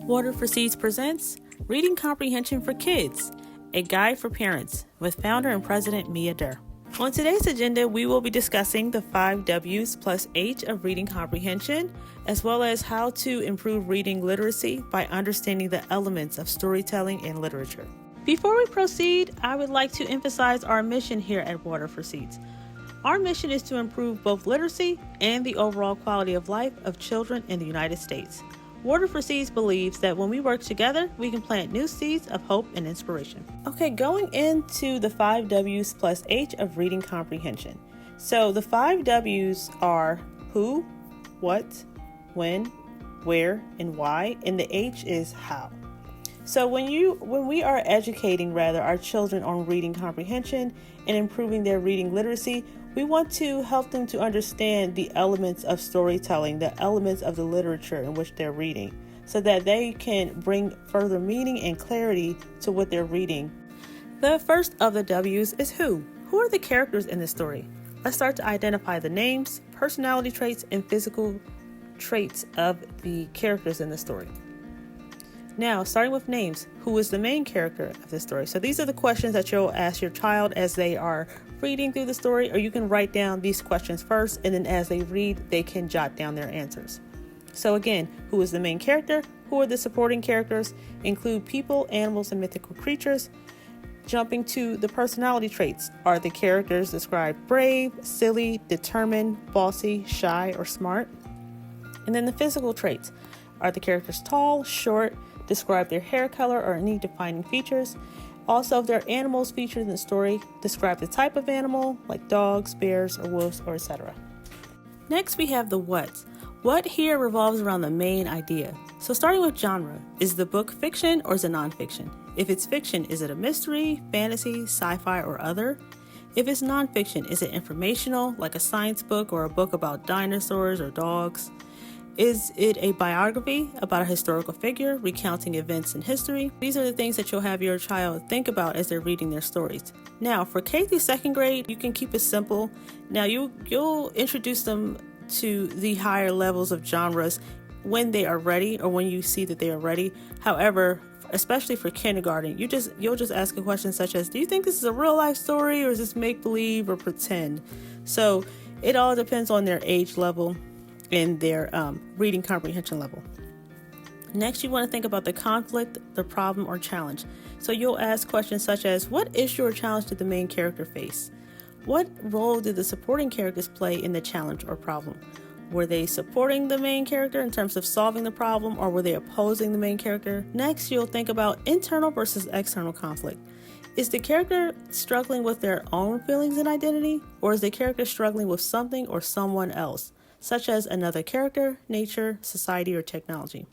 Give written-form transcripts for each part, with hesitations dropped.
Water for Seeds presents Reading Comprehension for Kids, a guide for parents, with founder and president Mia Durr. On today's agenda, we will be discussing the 5 W's plus H of reading comprehension, as well as how to improve reading literacy by understanding the elements of storytelling and literature. Before we proceed, I would like to emphasize our mission here at Water for Seeds. Our mission is to improve both literacy and the overall quality of life of children in the United States. Water for Seeds believes that when we work together, we can plant new seeds of hope and inspiration. Okay, going into the 5 W's plus H of reading comprehension. So the 5 W's are who, what, when, where, and why, and the H is how. So when we are educating our children on reading comprehension and improving their reading literacy, we want to help them to understand the elements of storytelling, the elements of the literature in which they're reading, so that they can bring further meaning and clarity to what they're reading. The first of the W's is who. Who are the characters in the story? Let's start to identify the names, personality traits, and physical traits of the characters in the story. Now, starting with names, who is the main character of the story? So these are the questions that you'll ask your child as they are reading through the story, or you can write down these questions first, and then as they read, they can jot down their answers. So again, who is the main character? Who are the supporting characters? Include people, animals, and mythical creatures. Jumping to the personality traits, are the characters described brave, silly, determined, bossy, shy, or smart? And then the physical traits, are the characters tall, short, describe their hair color or any defining features. Also, if there are animals featured in the story, describe the type of animal, like dogs, bears, or wolves, or etc. Next, we have the what. What here revolves around the main idea. So starting with genre, is the book fiction or is it nonfiction? If it's fiction, is it a mystery, fantasy, sci-fi, or other? If it's nonfiction, is it informational, like a science book or a book about dinosaurs or dogs? Is it a biography about a historical figure recounting events in history? These are the things that you'll have your child think about as they're reading their stories. Now, for K through 2nd grade, you can keep it simple. Now, you'll introduce them to the higher levels of genres when they are ready or when you see that they are ready. However, especially for kindergarten, you'll just ask a question such as, do you think this is a real life story or is this make-believe or pretend? So it all depends on their age level and their reading comprehension level. Next, you want to think about the conflict, the problem, or challenge. So you'll ask questions such as, what issue or challenge did the main character face? What role did the supporting characters play in the challenge or problem? Were they supporting the main character in terms of solving the problem, or were they opposing the main character? Next, you'll think about internal versus external conflict. Is the character struggling with their own feelings and identity, or is the character struggling with something or someone else, such as another character, nature, society, or technology?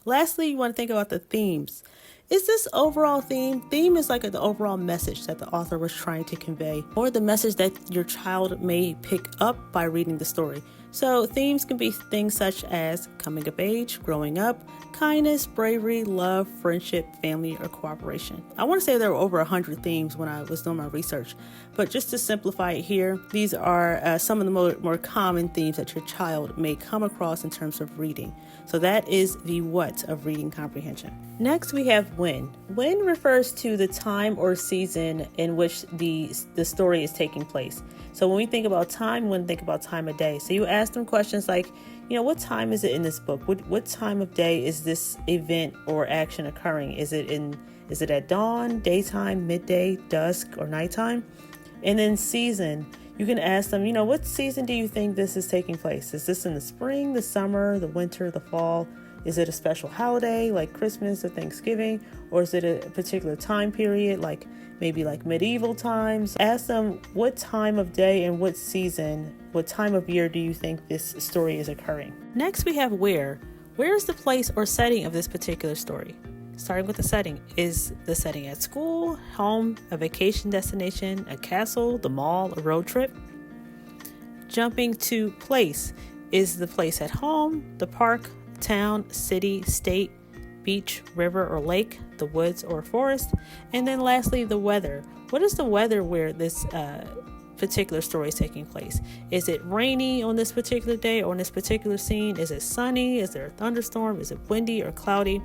Lastly, you want to think about the themes. Is this overall theme? Theme is like the overall message that the author was trying to convey, or the message that your child may pick up by reading the story. So themes can be things such as coming of age, growing up, kindness, bravery, love, friendship, family, or cooperation. I want to say there were over 100 themes when I was doing my research, but just to simplify it here, these are some of the more common themes that your child may come across in terms of reading. So that is the what of reading comprehension. Next, we have when. When refers to the time or season in which the story is taking place. So when we think about time, we think about time of day. So you ask them questions like, what time is it in this book? What time of day is this event or action occurring? Is it at dawn, daytime, midday, dusk, or nighttime? And then season, you can ask them, what season do you think this is taking place? Is this in the spring, the summer, the winter, the fall? Is it a special holiday like Christmas or Thanksgiving? Or is it a particular time period like maybe like medieval times? Ask them what time of day and what season, what time of year do you think this story is occurring? Next, we have where. Where is the place or setting of this particular story? Starting with the setting. Is the setting at school, home, a vacation destination, a castle, the mall, a road trip? Jumping to place. Is the place at home, the park, town, city, state, beach, river, or lake, the woods or forest? And then lastly, the weather. What is the weather where this particular story is taking place. Is it rainy on this particular day or on this particular scene? Is it sunny? Is there a thunderstorm? Is it windy or cloudy?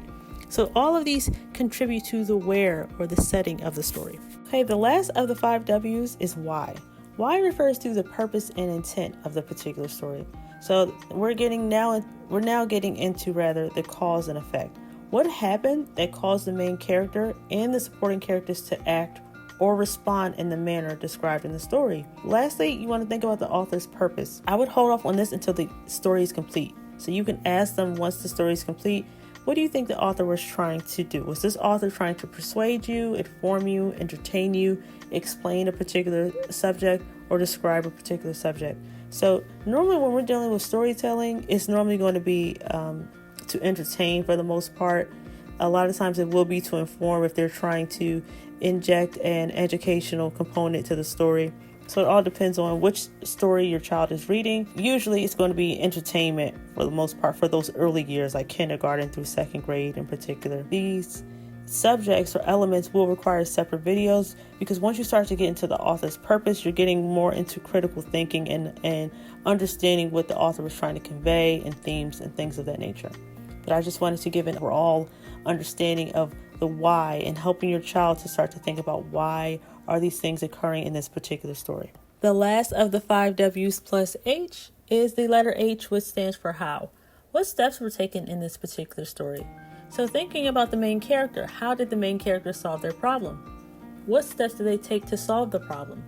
So all of these contribute to the where or the setting of the story. Okay, the last of the 5 W's is why. Why refers to the purpose and intent of the particular story. So we're now getting into the cause and effect. What happened that caused the main character and the supporting characters to act or respond in the manner described in the story? Lastly, you want to think about the author's purpose. I would hold off on this until the story is complete. So you can ask them once the story is complete, what do you think the author was trying to do? Was this author trying to persuade you, inform you, entertain you, explain a particular subject, or describe a particular subject? So normally when we're dealing with storytelling, it's normally going to be to entertain for the most part. A lot of times it will be to inform if they're trying to inject an educational component to the story. So it all depends on which story your child is reading. Usually it's going to be entertainment for the most part for those early years, like kindergarten through 2nd grade in particular. These subjects or elements will require separate videos because once you start to get into the author's purpose, you're getting more into critical thinking and understanding what the author was trying to convey and themes and things of that nature. But I just wanted to give an overall understanding of the why and helping your child to start to think about why are these things occurring in this particular story. The last of the 5 W's plus H is the letter H, which stands for how. What steps were taken in this particular story? So thinking about the main character, how did the main character solve their problem? What steps did they take to solve the problem?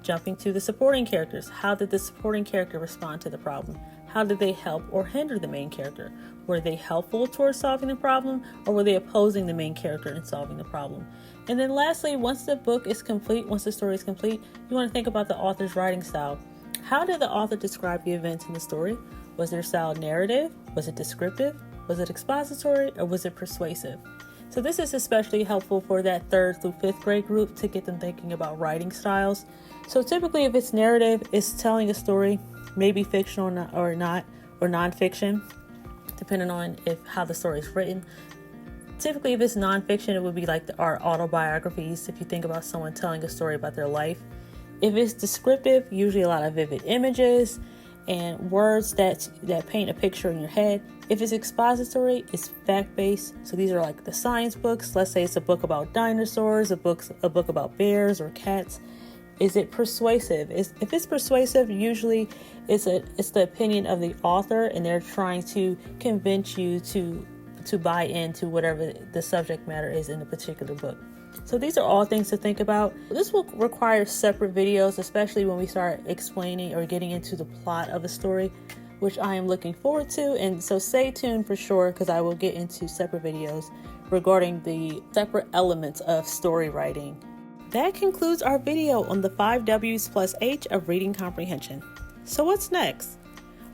Jumping to the supporting characters, how did the supporting character respond to the problem? How did they help or hinder the main character? Were they helpful towards solving the problem, or were they opposing the main character in solving the problem? And then lastly, once the book is complete, once the story is complete, you want to think about the author's writing style. How did the author describe the events in the story? Was their style narrative? Was it descriptive? Was it expository? Or was it persuasive? So this is especially helpful for that 3rd through 5th grade group to get them thinking about writing styles. So typically if it's narrative, it's telling a story, maybe fictional or not, or nonfiction, depending on how the story is written. Typically if it's nonfiction, it would be like our autobiographies, if you think about someone telling a story about their life. If it's descriptive, usually a lot of vivid images and words that paint a picture in your head. If it's expository, it's fact-based. So these are like the science books. Let's say it's a book about dinosaurs, a book about bears or cats. Is it persuasive? If it's persuasive, usually it's the opinion of the author, and they're trying to convince you to buy into whatever the subject matter is in a particular book. So these are all things to think about. This will require separate videos, especially when we start explaining or getting into the plot of a story, which I am looking forward to. And so stay tuned for sure, because I will get into separate videos regarding the separate elements of story writing. That concludes our video on the 5 W's plus H of reading comprehension. So what's next?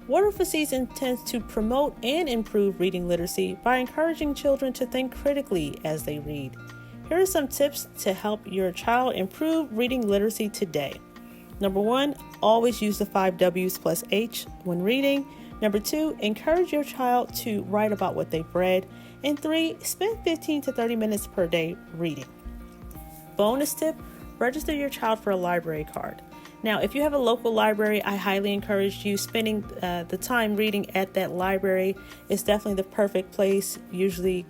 Water for Seeds intends to promote and improve reading literacy by encouraging children to think critically as they read. Here are some tips to help your child improve reading literacy today. Number 1, always use the 5 W's plus H when reading. Number 2, encourage your child to write about what they've read. And 3, spend 15 to 30 minutes per day reading. Bonus tip, register your child for a library card. Now, if you have a local library, I highly encourage you spending the time reading at that library. It's definitely the perfect place. Usually,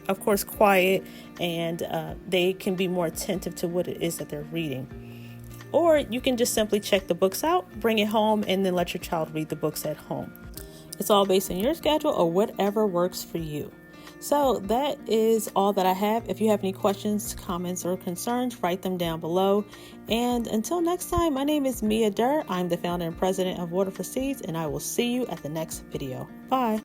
of course, quiet, and they can be more attentive to what it is that they're reading. Or you can just simply check the books out, bring it home, and then let your child read the books at home. It's all based on your schedule or whatever works for you. So that is all that I have. If you have any questions, comments, or concerns, write them down below. And until next time, my name is Mia Durr. I'm the founder and president of Water for Seeds, and I will see you at the next video. Bye.